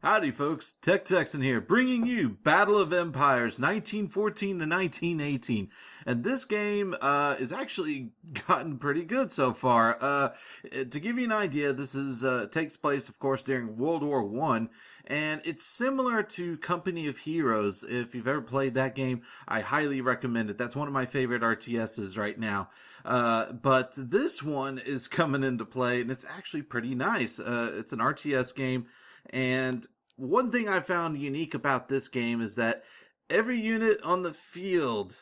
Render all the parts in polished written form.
Howdy folks, TechTexN here, bringing you Battle of Empires 1914 to 1918. And this game is actually gotten pretty good so far. To give you an idea, this is takes place, of course, during World War I, and it's similar to Company of Heroes. If you've ever played that game, I highly recommend it. That's one of my favorite RTSs right now. But this one is coming into play, and it's actually pretty nice. It's an RTS game. And one thing I found unique about this game is that every unit on the field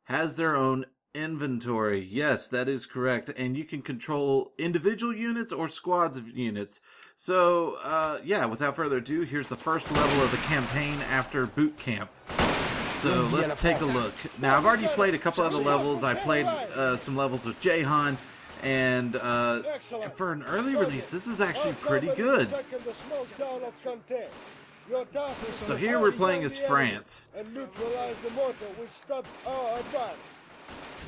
has their own inventory. Yes, that is correct. And you can control individual units or squads of units. So, yeah, without further ado, here's the first level of the campaign after boot camp. So let's take a look. Now, I've already played a couple other levels. I played some levels with Jahan. And for an early release, this is actually pretty good. So here we're playing as France.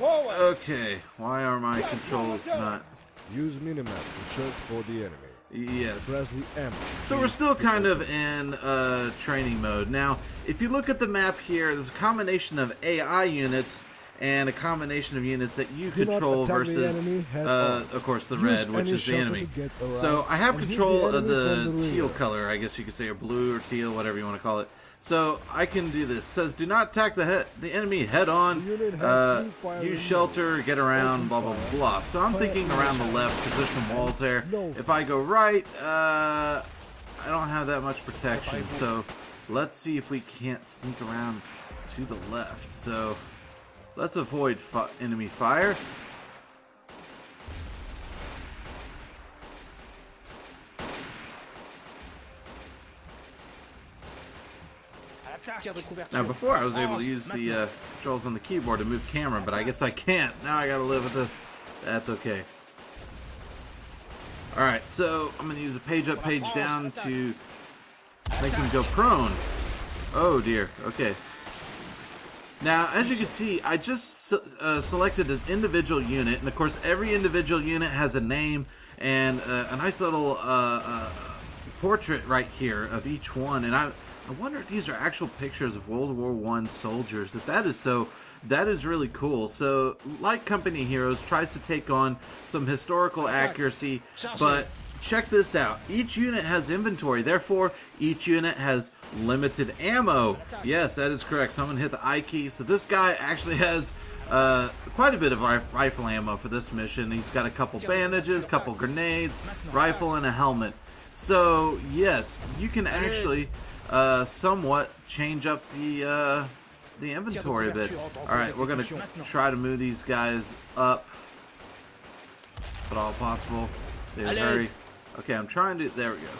Okay, why are my controls not... Use minimap to search for the enemy. Yes. Press the M. So we're still kind of in training mode. Now, if you look at the map here, there's a combination of AI units and a combination of units that you control versus, of course, the red, which is the enemy. So I have control of the teal color, I guess you could say, or blue or teal, whatever you want to call it. So I can do this. It says, do not attack the enemy head on, use shelter, get around, blah, blah, blah. So I'm thinking around the left because there's some walls there. If I go right, I don't have that much protection. So let's see if we can't sneak around to the left. So let's avoid enemy fire. Now before I was able to use the controls on the keyboard to move camera, but I guess I can't. Now I gotta live with this. That's okay. Alright, so I'm gonna use a page up, page down to make him go prone. Oh dear, okay. Now, as you can see, I just selected an individual unit, and of course every individual unit has a name and a nice little portrait right here of each one, and I wonder if these are actual pictures of World War I soldiers. That is really cool. So, like Company Heroes, tries to take on some historical accuracy, but check this out. Each unit has inventory, therefore each unit has limited ammo. Yes, that is correct. Someone hit the I key. So this guy actually has quite a bit of rifle ammo for this mission. He's got a couple bandages, couple grenades, rifle, and a helmet. So yes, you can actually somewhat change up the inventory a bit. Alright, we're gonna try to move these guys up if at all possible. They hurry. Okay, I'm trying to... There we go.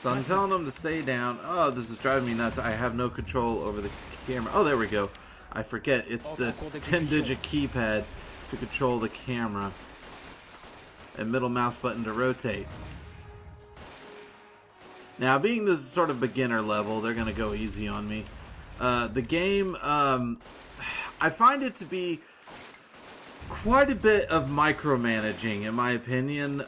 So I'm telling them to stay down. Oh, this is driving me nuts. I have no control over the camera. Oh, there we go. I forget. It's the 10-digit keypad to control the camera. And middle mouse button to rotate. Now, being this sort of beginner level, they're going to go easy on me. The game, I find it to be quite a bit of micromanaging, in my opinion.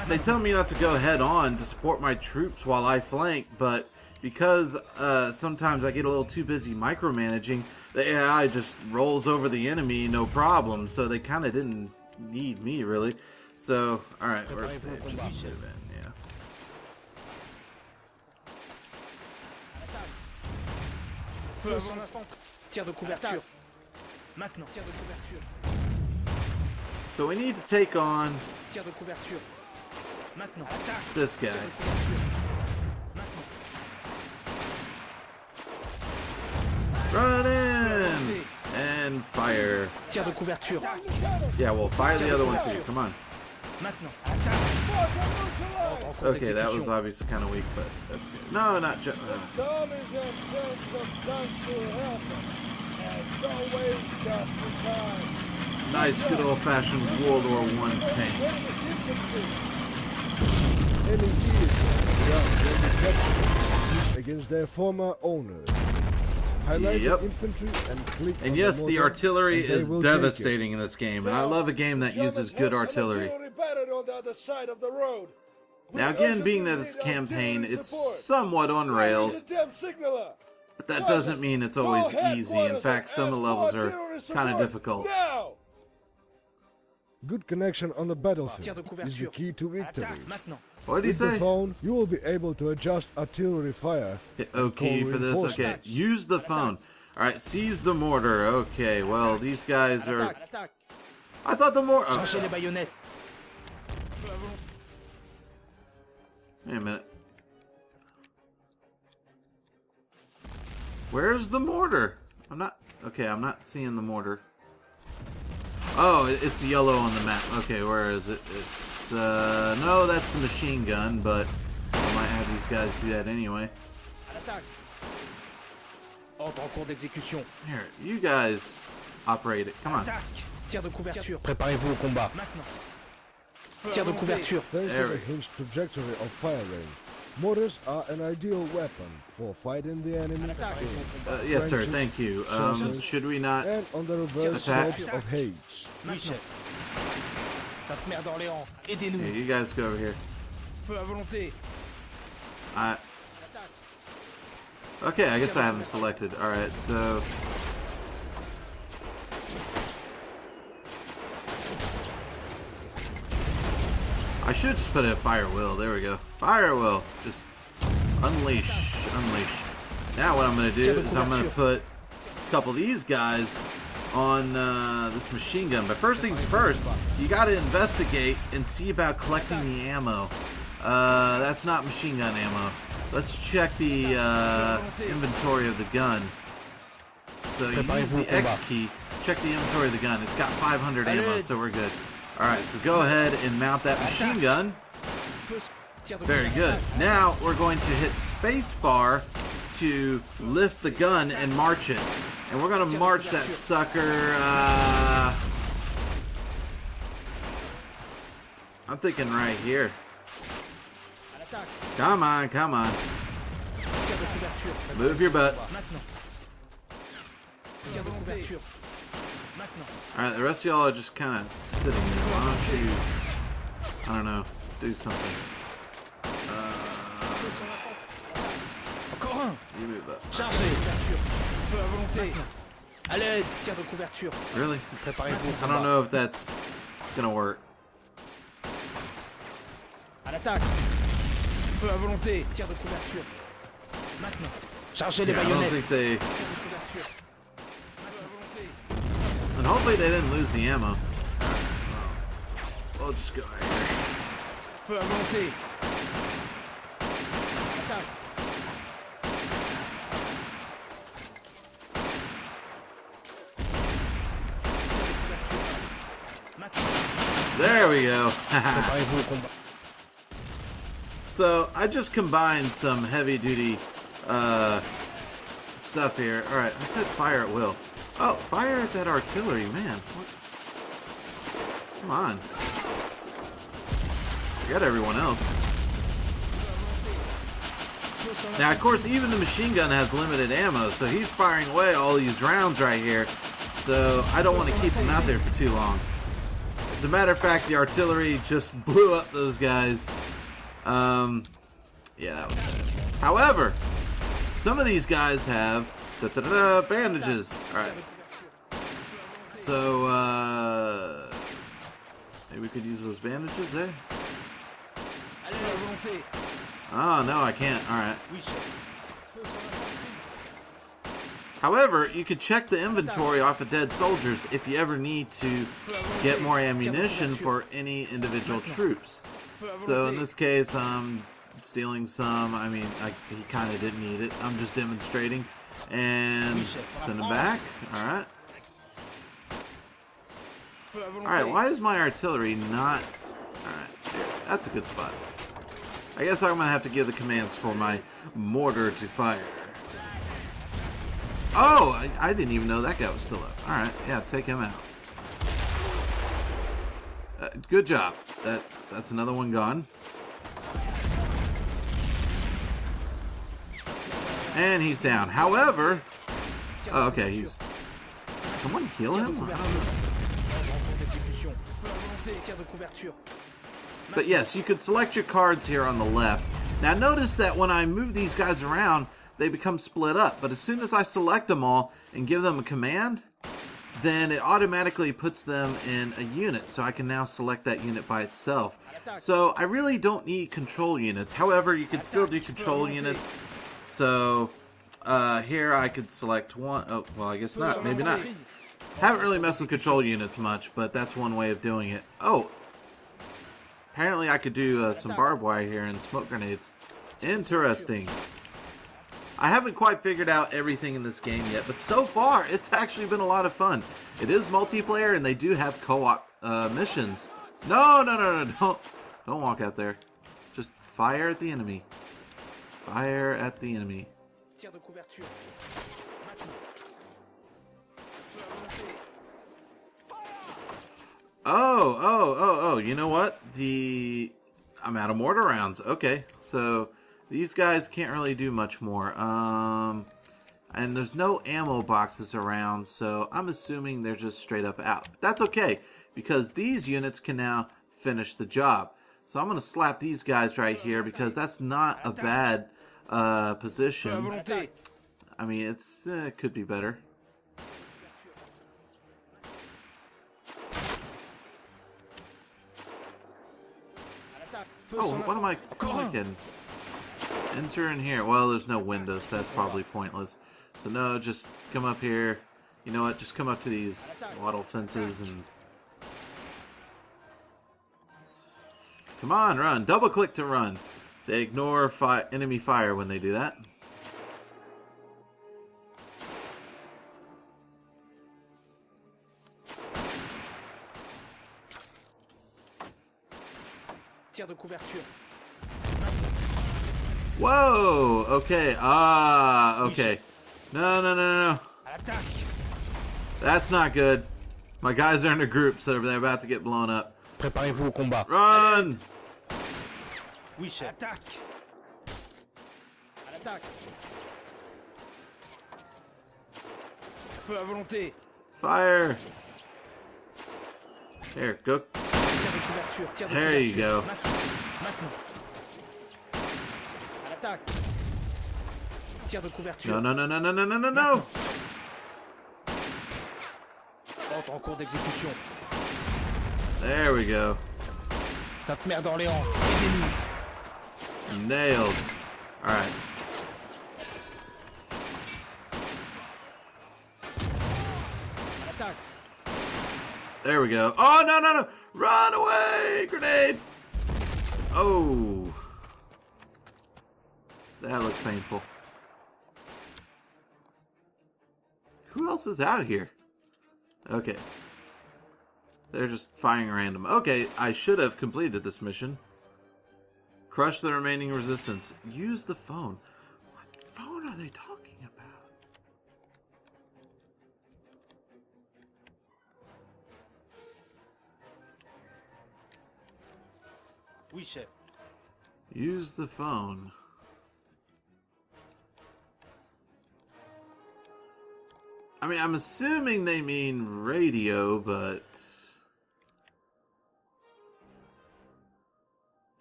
They tell me not to go head on to support my troops while I flank, but because sometimes I get a little too busy micromanaging, the AI just rolls over the enemy no problem, so they kind of didn't need me, really. So, alright, we're safe. Just move in, yeah. So we need to take on this guy. Run in and fire. Yeah, well, fire the other one too. Come on. Okay, that was obviously kind of weak, but that's good. No, not just. Nice, good old-fashioned World War I tank. Against their former owners. Highlight Yep. the infantry and click on And yes, the mortar, artillery and they is will take it. devastating in this game, and I love a game that uses good artillery. Now again, being that it's campaign, it's somewhat on rails, but that doesn't mean it's always easy. In fact, some of the levels are kind of difficult. Good connection on the battlefield is the key to victory. What did he With the say? phone, you will be able to adjust artillery fire. Hit OK for this. Okay, use the phone. Alright, seize the mortar. Okay, well, these guys are... I thought the mortar... Oh. Wait a minute. Where's the mortar? I'm not... Okay, I'm not seeing the mortar. Oh, it's yellow on the map. Okay, where is it? It's, no, that's the machine gun, but I might have these guys do that anyway. Here, you guys operate it. Come on. Préparez-vous au combat. Tir de couverture. Thanks to the hinged trajectory of firing, mortars are an ideal weapon for fighting the enemy. Yes, sir. Thank you. Should we not? And on the reverse Attack. slopes of Hades. Oui, chef. Sainte Mère d'Orléans, aidez-nous. Yeah, you guys go over here. Feu à volonté. Okay, I guess I have them selected. Alright, so... I should just put a fire will. There we go. Fire will. Just unleash. Unleash. Now what I'm going to do is I'm going to put a couple of these guys on this machine gun. But first things first, you got to investigate and see about collecting the ammo. That's not machine gun ammo. Let's check the inventory of the gun. So you use the X key, check the inventory of the gun. It's got 500 ammo, so we're good. Alright, so go ahead and mount that machine gun. Very good. Now we're going to hit spacebar to lift the gun and march it. And we're going to march that sucker, I'm thinking right here. Come on, come on. Move your butts. Alright, the rest of y'all are just kind of sitting there. Why don't you, I don't know, do something. You move up. Really? I don't know if that's gonna work. Chargez les Yeah, I don't baïonnettes. think they... And hopefully they didn't lose the ammo. We'll just go right here. Feu à volonté. There we go. Préparez-vous au combat. So I just combined some heavy duty stuff here. Alright, I said fire at will. Oh, fire at that artillery, man. What? Come on. Forget everyone else. Now, of course, even the machine gun has limited ammo, so he's firing away all these rounds right here. So I don't want to keep him out there for too long. As a matter of fact, the artillery just blew up those guys. Yeah, that was bad. However, some of these guys have bandages. Alright. So, maybe we could use those bandages there? Oh, no, I can't. Alright. However, you could check the inventory off of dead soldiers if you ever need to get more ammunition for any individual troops. So in this case, I'm stealing some. I mean, he kind of didn't need it. I'm just demonstrating. And send him back. Alright. Alright, why is my artillery not... Alright, that's a good spot. I guess I'm going to have to give the commands for my mortar to fire. Oh, I didn't even know that guy was still up. Alright, yeah, take him out. Good job. That's another one gone. And he's down. However, Oh, okay, he's... Someone heal him? I don't know. But yes, you could select your cards here on the left. Now notice that when I move these guys around, they become split up. But as soon as I select them all and give them a command, then it automatically puts them in a unit. So I can now select that unit by itself. So I really don't need control units. However, you can still do control units. So here I could select one. Oh, well, I guess not. Maybe not. Haven't really messed with control units much, but that's one way of doing it. Oh, apparently I could do some barbed wire here and smoke grenades. Interesting. I haven't quite figured out everything in this game yet, but so far it's actually been a lot of fun. It is multiplayer and they do have co-op missions. No, don't walk out there. Just fire at the enemy. Fire at the enemy. Oh, you know what? I'm out of mortar rounds. Okay, so these guys can't really do much more. And there's no ammo boxes around, so I'm assuming they're just straight up out. But that's okay, because these units can now finish the job. So I'm going to slap these guys right here, because that's not a bad position. I mean, it could be better. Oh, what am I clicking? Enter in here. Well, there's no windows, so that's probably pointless. So no, just come up here. You know what? Just come up to these wattle fences and... Come on, run. Double click to run. They ignore enemy fire when they do that. Whoa! Okay. Okay. No. That's not good. My guys are in a group, so they're about to get blown up. Préparez-vous au combat. Run! Oui, chef. Attaque. À l'attaque. Feu à volonté. Fire! There, go. There you go. No. Ordre en cours d'exécution. There we go. Sainte Mère d'Orléans. Nailed. Alright. There we go. Oh, no. Run away! Grenade! Oh. That looks painful. Who else is out here? Okay. They're just firing random. Okay, I should have completed this mission. Crush the remaining resistance. Use the phone. What phone are they talking about? Oui, chef. Use the phone. I mean, I'm assuming they mean radio, but...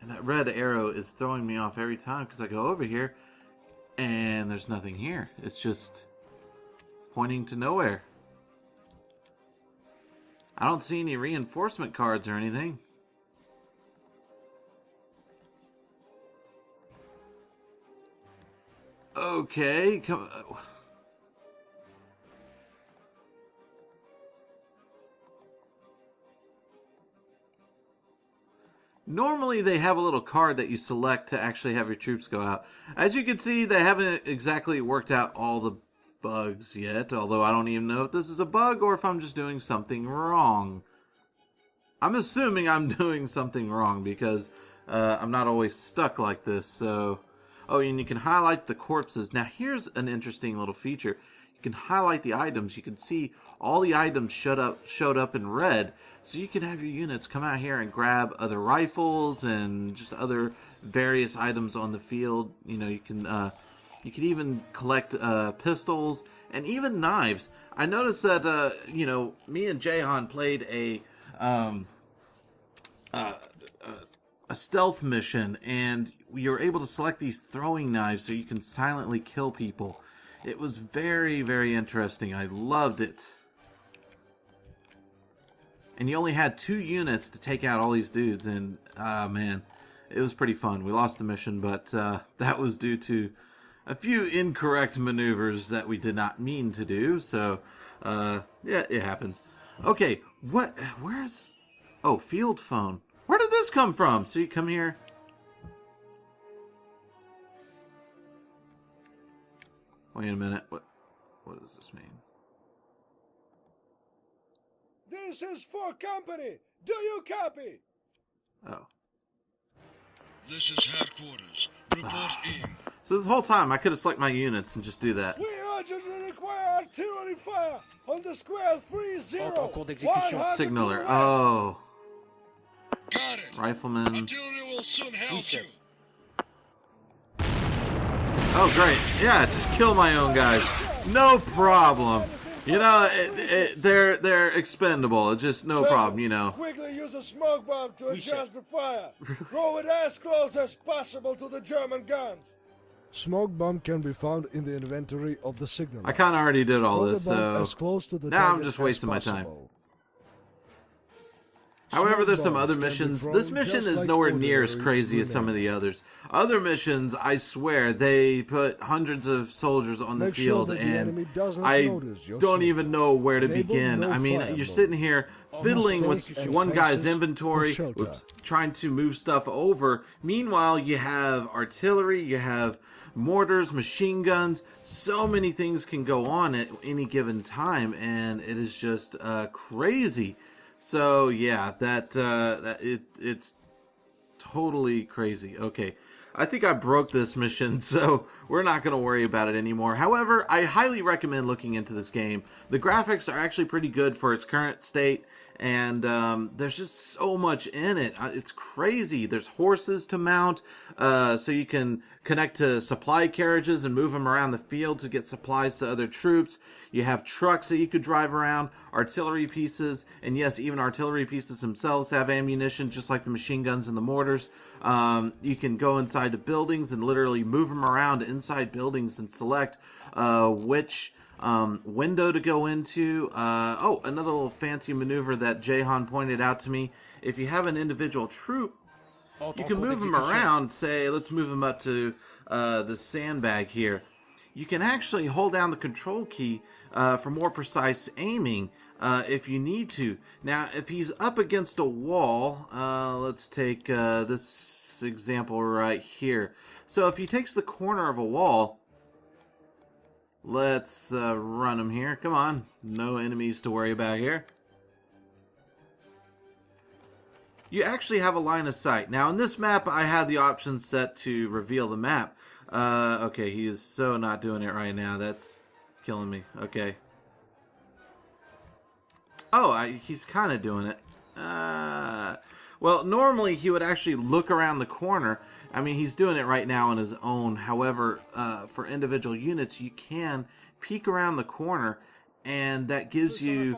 And that red arrow is throwing me off every time because I go over here and there's nothing here. It's just pointing to nowhere. I don't see any reinforcement cards or anything. Okay, come... Normally they have a little card that you select to actually have your troops go out. As you can see, they haven't exactly worked out all the bugs yet, although I don't even know if this is a bug or if I'm just doing something wrong. I'm assuming I'm doing something wrong because I'm not always stuck like this. So, oh, and you can highlight the corpses. Now here's an interesting little feature. You can highlight the items. You can see all the items showed up in red. So you can have your units come out here and grab other rifles and just other various items on the field. You know, you can even collect pistols and even knives. I noticed that, you know, me and Jahan played a stealth mission, and you were able to select these throwing knives so you can silently kill people. It was very, very interesting. I loved it. And you only had 2 units to take out all these dudes, and man, it was pretty fun. We lost the mission, but that was due to a few incorrect maneuvers that we did not mean to do. So, yeah, it happens. Okay, where's... Oh, field phone. Where did this come from? So you come here. Wait a minute. What does this mean? This is for company. Do you copy? Oh. This is headquarters. Report in. So this whole time I could have selected my units and just do that. We urgently require artillery fire on the square 30. Ordre en cours d'exécution. 100 Signaler. to the west. Oh. Got it. Rifleman. Artillery will soon help you. Oh, great. Yeah, just kill my own guys. No problem. You know, they're expendable. It's just no problem, you know. Quickly use a smoke bomb to adjust the fire. Throw it as close as possible to the German guns. Smoke bomb can be found in the inventory of the signal. I kind of already did all Throw this, the bomb so as close to the now I'm target just as wasting my time. possible. However, there's some Smoke other bombs can be missions. thrown This mission just is like nowhere near as ordinary crazy as some of the others. Other missions, I swear, they put hundreds of soldiers on the Make sure field, that the and enemy doesn't I notice your don't soldier. even know where to Enable begin. no I mean, fire you're mode. sitting here fiddling with Mistakes and one guy's faces inventory, for shelter. trying to move stuff over. Meanwhile, you have artillery, you have mortars, machine guns. So many things can go on at any given time, and it is just crazy. So yeah, it's totally crazy. Okay, I think I broke this mission, so we're not going to worry about it anymore. However, I highly recommend looking into this game. The graphics are actually pretty good for its current state, and there's just so much in it. It's crazy. There's horses to mount, so you can connect to supply carriages and move them around the field to get supplies to other troops. You have trucks that you could drive around, artillery pieces, and yes, even artillery pieces themselves have ammunition, just like the machine guns and the mortars. You can go inside the buildings and literally move them around inside buildings and select which window to go into. Oh, another little fancy maneuver that Jahan pointed out to me. If you have an individual troop, you can move them around. Say, let's move them up to the sandbag here. You can actually hold down the control key for more precise aiming if you need to. Now, if he's up against a wall, let's take this example right here. So if he takes the corner of a wall, let's run him here. Come on, no enemies to worry about here. You actually have a line of sight. Now, in this map, I had the option set to reveal the map. Okay, he is so not doing it right now. That's killing me. Okay. Oh, he's kind of doing it. Well, normally he would actually look around the corner. I mean, he's doing it right now on his own. However, for individual units, you can peek around the corner, and that gives you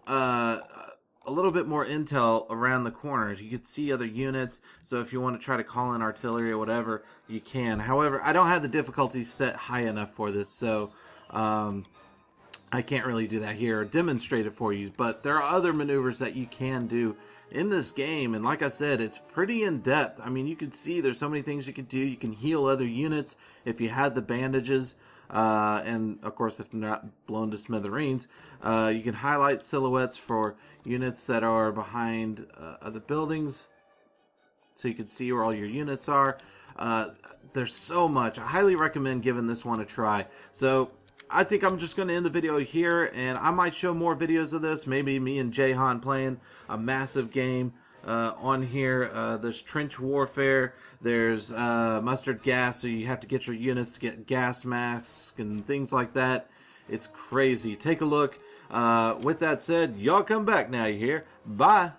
a little bit more intel around the corners. You can see other units, so if you want to try to call in artillery or whatever, you can. However, I don't have the difficulty set high enough for this, so I can't really do that here or demonstrate it for you. But there are other maneuvers that you can do in this game, and like I said, it's pretty in-depth. I mean, you can see there's so many things you can do. You can heal other units if you had the bandages. And of course, if not blown to smithereens, you can highlight silhouettes for units that are behind other buildings, so you can see where all your units are. There's so much. I highly recommend giving this one a try. So I think I'm just going to end the video here, and I might show more videos of this. Maybe me and Jahan playing a massive game on here. There's trench warfare. There's mustard gas, so you have to get your units to get gas masks and things like that. It's crazy. Take a look. With that said, y'all come back now, you hear? Bye.